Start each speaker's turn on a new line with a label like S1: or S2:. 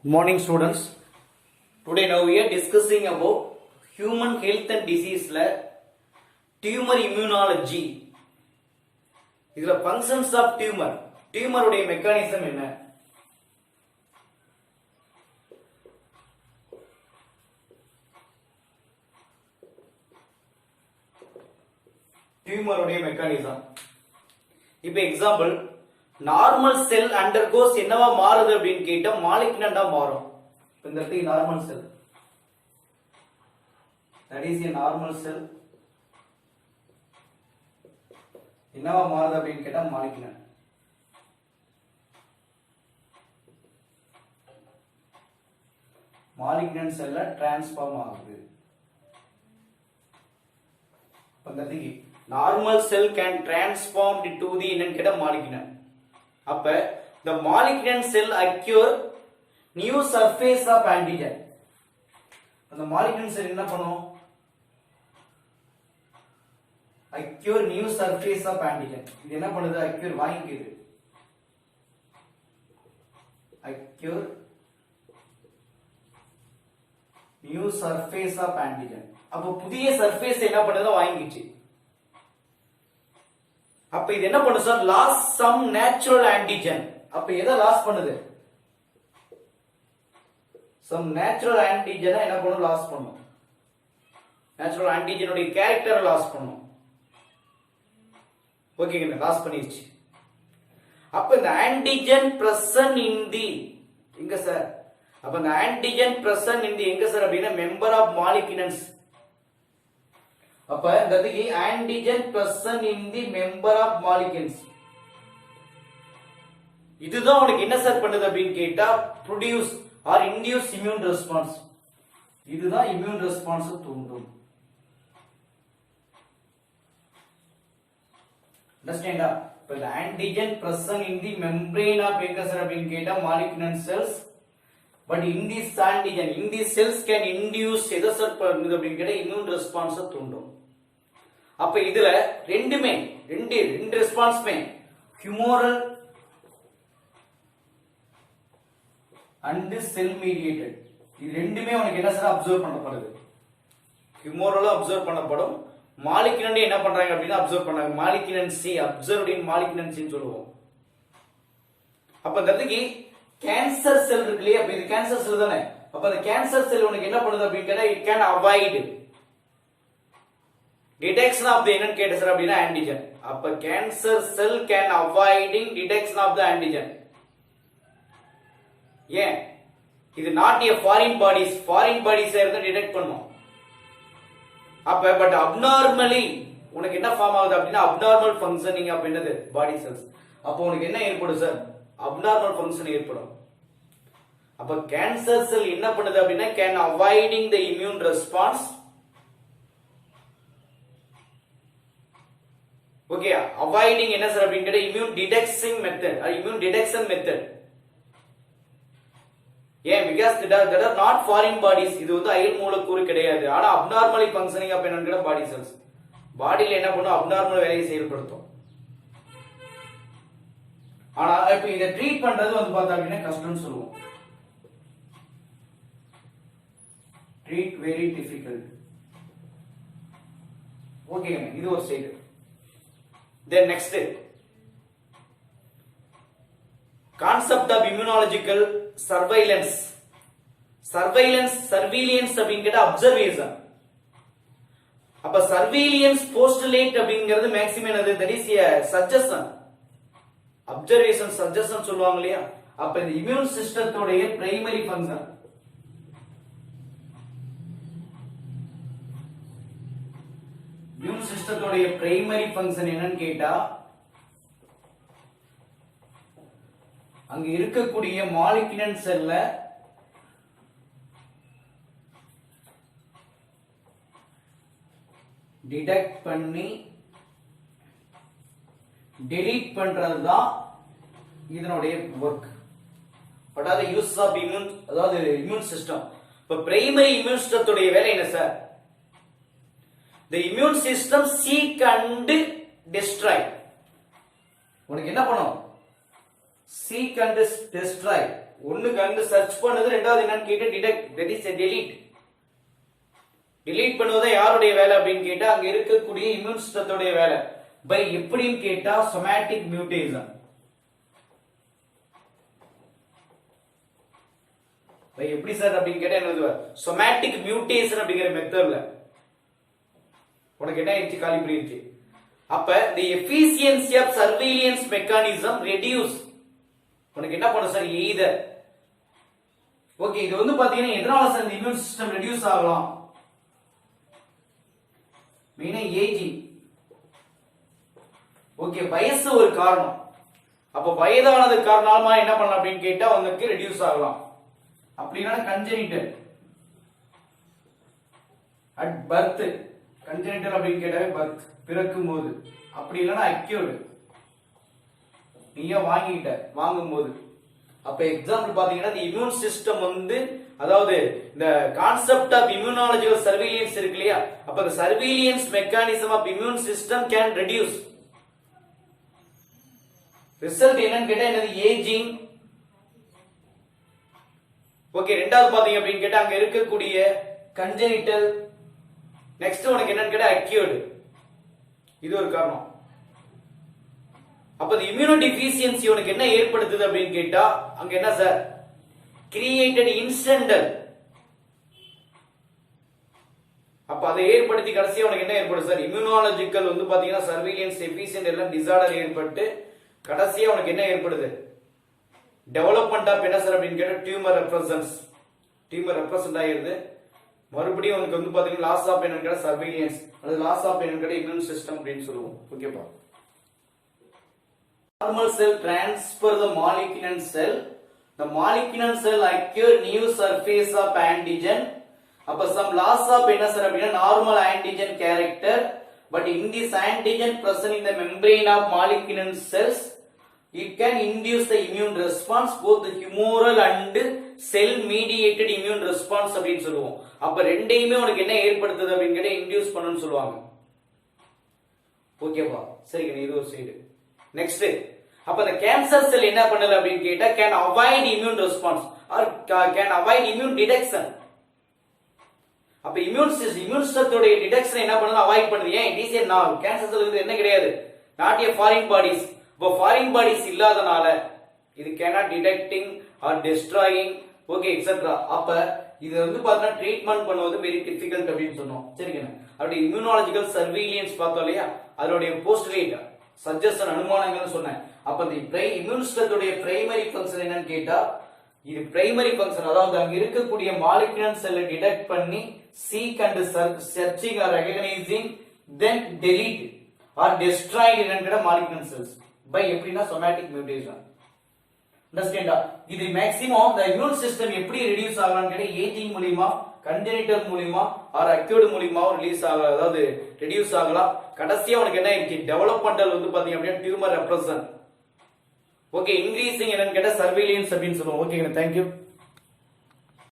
S1: Good morning, students. Today now we are discussing about human health and disease tumor immunology. இதுல functions of tumor. Tumor உடைய mechanism என்ன? Tumor உடைய mechanism. இப்ப example normal cell undergoes என்னவா மாறுது அப்படின்னு கேட்டா மாலிக்னண்டா மாறும். இந்த இடத்துல normal cell, that is a normal cell, என்னவா மாறுது அப்படின்னு கேட்டா மாலிக்னண்ட். மாலிக்னண்ட் செல்ல டிரான்ஸ்ஃபார்ம் ஆகுது. Normal cell can transform to the என்னன்னு கேட்டா மாலிக்னண்ட். அப்ப the malignant cell acquire new surface of antigen. அந்த malignant cell என்ன பண்ணும்? acquire new surface of antigen. இது என்ன பண்ணுது? acquire வாங்கிக்குது. acquire new surface of antigen. அப்ப புதிய surface என்ன பண்ணுது? வாங்கிச்சு. அப்ப இது என்ன பண்ணுது sir? Loss some natural antigen. அப்ப எதை லாஸ் பண்ணுது? சம் நேச்சுரல் ஆன்டிஜனை என்ன பண்ணும்? லாஸ் பண்ணும். நேச்சுரல் ஆன்டிஜனுடைய கேரக்டரை லாஸ் பண்ணும். ஓகேங்க, லாஸ் பண்ணிருச்சு. அப்ப இந்த ஆன்டிஜன் பிரசன்ட் இன் தி எங்க சார்? அப்ப இந்த ஆன்டிஜன் பிரசன்ட் இன் தி எங்க சார் அப்படின்னா மெம்பர் ஆஃப் மாலிக்னன்ஸ். அப்ப இந்த antigen present in the member of molecules. இதுதான் உனக்கு என்ன சார் பண்ணுது அப்படின்னு கேட்டா produce or induce immune response. இதுதான் இம்யூன் ரெஸ்பான்ஸ் தூண்டும். அண்டர்ஸ்டாண்டா? இப்ப இந்த antigen present in the membrane of எங்க சார் அப்படின்னு கேட்டா molecular cells. But in this antigen in the cells can induce எதை சார் பண்ணுது அப்படின்னு கேட்டா இம்யூன் ரெஸ்பான்ஸ் தூண்டும். அப்ப இதுல ரெண்டுமே ரெண்டு ரெஸ்பான்ஸ்மே ஹியூமரல் அண்ட் செல் மீடியேட்டட். இது ரெண்டுமே உனக்கு என்ன சார் அப்சர்வ் பண்ணப்படுது? ஹியூமரலும் அப்சர்வ் பண்ணப்படும், மாலிக்னண்ட் என்ன பண்றாங்க அப்படின்னா அப்சர்வ் பண்றாங்க. மாலிக்னன்சி அப்சர்வ்ட் இன் மாலிக்னன்சின்னு சொல்லுவோம். அப்ப இந்த கேன்சர் செல் இருக்கு இல்லையா? அப்ப இது கேன்சர் செல் தானே. அப்ப அந்த கேன்சர் செல் உனக்கு என்ன பண்ணுது அப்படின்னு கேட்டா it can avoid detection of the என்னன்னு கேட்ட சார் அப்படின்னா ஆன்டிஜன். அப்ப cancer cell can avoiding detection of the antigen. ஏன்? இது not a foreign bodies. Foreign bodies இருந்து டிடெக்ட் பண்ணும். அப்ப பட் அப்நார்மலி உனக்கு என்ன ஃபார்ம் ஆகுது அப்படின்னா அப்நார்மல் ஃபங்க்ஷனிங் ஆஃப் என்னது பாடி செல்ஸ். அப்ப உனக்கு என்ன ஏற்படும் சார்? அப்நார்மல் ஃபங்க்ஷன் ஏற்படும். அப்ப கேன்சர் செல் என்ன பண்ணுது அப்படின்னா can avoiding the immune response. Okay, avoiding என்ன சார் அப்படின்னு கேட்டா immune detection method, immune detection method. ஏன்? Because that are not foreign bodies. இது வந்து அயல் மூலக்கூறு கிடையாது. ஆனா அப்நார்மலி ஃபங்க்ஷனிங் ஆஃப் என்னன்னு கேட்டா பாடி செல்ஸ். பாடியில என்ன பண்ணும்? அப்நார்மல் வேலையை செயல்படுத்தும். ஆனா இப்ப இதை ட்ரீட் பண்றது வந்து பார்த்தா அப்படின்னா கஷ்டம்னு சொல்லுவோம். Treat very difficult. ஓகே, இது ஒரு side. Then next concept of immunological surveillance. Surveillance அப்படிங்க கேட்டா observation. அப்ப surveillance postulate அப்படிங்கிறது மேக்ஸிமம் என்னது? that is a suggestion. observation suggestion சொல்லுவாங்க இல்லையா? அப்ப இந்த இம்யூன் சிஸ்டத்தோட பிரைமரி ஃபங்க்ஷன் இம்யூன் சிஸ்டத்தோட பிரைமரி ஃபங்க்ஷன் என்னன்னு கேட்டா அங்க இருக்கக்கூடிய மாலிக்யூலர் செல்ல டிடெக்ட் பண்ணி டெலீட் பண்றதுதான் இதனுடைய ஒர்க். அதாவது யூஸ் ஆஃப் இம்யூன், அதாவது இம்யூன் சிஸ்டம். இப்ப பிரைமரி இம்யூன் சிஸ்டத்தோட வேலை என்ன sir? The immune system seek and destroy. உனக்கு என்ன பண்ணும்? seek and destroy. ஒண்ணு கண்டு சர்ச் பண்ணது, ரெண்டாவது என்னன்னு கேட்டா detect, that is delete. Delete பண்ணுவது யாருடைய வேலை அப்படின்னு கேட்டா அங்க இருக்கக்கூடிய இம்யூன் சிஸ்டத்தோட வேலை. பை எப்படின்னு கேட்டா சொமேட்டிக் மியூட்டேஷன். பை எப்படி சார் அப்படின்னு கேட்டா என்ன சொமேட்டிக் மியூட்டேஷன் அப்படிங்கிற மெத்தட்ல உனக்கு என்ன ஆயிடுச்சு, காலி பண்ணிருச்சு. அப்ப the efficiency of surveillance mechanism reduce. உனக்கு என்ன பண்ணும் சார், either. ஓகே, இது வந்து பாத்தீங்கன்னா எதனால சார் இந்த இம்யூன் சிஸ்டம் ரெடியூஸ் ஆகலாம், மெயினா ஏஜிங். ஓகே, வயசு ஒரு காரணம். அப்ப வயதானது காரணமா என்ன பண்ணலாம் அப்படின்னு கேட்டா உங்களுக்கு ரெடியூஸ் ஆகலாம். அப்படின்னா கன்ஜெனிட்டல் அட் பர்த், கன்ஜெனிட்டல் அப்படின்னு கேட்டாவே பர்த், பிறக்கும் போது. அப்படி இல்லைன்னா அக்யூர்டு, நீங்க வாங்கும் போது. அப்ப எக்ஸாம்பிள் பாத்தீங்கன்னா இம்யூன் சிஸ்டம் வந்து, அதாவது இந்த கான்செப்ட் ஆஃப் இம்யூனாலஜிக்கல் சர்வேலியன்ஸ் இருக்கு இல்லையா, அப்ப the surveillance mechanism of immune system can reduce. Result என்னன்னு கேட்டா என்னது, ஏஜிங். ஓகே, ரெண்டாவது பாத்தீங்க அப்படின்னு கேட்டா அங்க இருக்கக்கூடிய கன்ஜெனிட்டல். நெக்ஸ்ட் உனக்கு என்னன்னு கேட்டா அக்யூர்டு, இது ஒரு காரணம். அப்ப இம்யூனோ டிஃபிஷியன்சி உனக்கு என்ன ஏற்படுத்துது அப்படின்னு கேட்டா அங்க என்ன சார், கிரியேட்டட் இன்சிடென்டல். அப்ப அதை ஏற்படுத்தி கடைசியா உனக்கு என்ன ஏற்படுது சார், இம்யூனாலஜிக்கல் வந்து பாத்தீங்கன்னா சர்வேலியன்ஸ் எஃபிஷியன்ட் எல்லாம் டிசார்டர் ஏற்பட்டு கடைசியா உனக்கு என்ன ஏற்படுது, டெவலப்மெண்ட் ஆஃப் என்ன சார் அப்படின்னு கேட்டா டியூமர் ரெப்ரசன்ஸ். டியூமர் ரெப்ரசன்ட் ஆயிருது. மறுபடியும் உனக்கு வந்து பாத்தீங்கன்னா லாஸ் ஆஃப் என்னன்னு கேட்டா சர்வேலியன்ஸ், அது லாஸ் ஆஃப் என்னன்னு கேட்டா இம்யூன் சிஸ்டம் அப்படின்னு சொல்லுவோம். ஓகேப்பா. Normal cell transfer the molecular cell. The molecular cell acquire new surface of antigen. அப்ப some loss of என்ன சார் அப்படின்னா normal antigen character, but in this antigen present in the membrane of molecular cells, it can induce the immune response, both the humoral and cell mediated immune response அப்படின்னு சொல்லுவோம். அப்ப ரெண்டையுமே உனக்கு என்ன ஏற்படுத்துது அப்படின்னு கேட்டா இன்டியூஸ் பண்ணுன்னு சொல்லுவாங்க. ஓகேப்பா, சரி, இது ஒரு சைடு. நெக்ஸ்ட், அப்ப இந்த கேன்சர் செல் என்ன பண்ணுது அப்படின்னு கேட்டா can avoid immune response or can avoid immune detection. அப்ப இம்யூன் சிஸ்டத்தோட டிடெக்ஷன் என்ன பண்ணுது, அவாய்ட் பண்ணுது. ஏன், it is a not, cancer cell என்ன கிடையாது, நாட் எ ஃபாரின் பாடிஸ். இப்போ ஃபாரின் பாடிஸ் இல்லாதனால இது cannot detecting or destroying, okay etcetera. அப்ப இது வந்து பாத்தீங்கன்னா ட்ரீட்மெண்ட் பண்ணுவது வெரி டிஃபிகல்ட் அப்படின்னு சொன்னோம். சரிங்க, அப்படி இம்யூனாலஜிக்கல் சர்வேலியன்ஸ் பார்த்தோம் இல்லையா, அதனுடைய போஸ்ட்ரேட் சஜஷன் அனுமானங்கள் சொன்னேன். அப்ப இந்த இம்யூன் சிஸ்டத்துடைய பிரைமரி ஃபங்க்ஷன் என்னன்னு கேட்டா, இது பிரைமரி ஃபங்க்ஷன், அதாவது அங்க இருக்கக்கூடிய மாலிகுலர் செல்லை டிடெக்ட் பண்ணி seek and searching or recognising then delete or destroyed என்னன்னு கேட்டா மாலிகுலர் செல்ஸ் பை எப்படின்னா சொமேட்டிக் மியூட்டேஷன். அண்டர்ஸ்டாண்டா? இது மேக்ஸிமம் the immune system எப்படி ரெடியூஸ் ஆகலாம்னு கேட்டா ஏஜிங் மூலமா, கன்ஜெனிட்டல் மூலமா ஆர் அக்யூட் மூலமா ரிலீஸ் ஆகலாம், அதாவது ரெடியூஸ் ஆகலாம். கடைசியா உனக்கு என்ன ஆயிடுச்சு, டெவலப்மெண்டல் வந்து பாத்தீங்க அப்படின்னா டியூமர் ரெப்ரசன். ஓகே, இன்க்ரீசிங் என்னன்னு கேட்டா சர்வேலியன்ஸ் அப்படின்னு சொல்லுவோம். ஓகேங்க, தேங்க்யூ.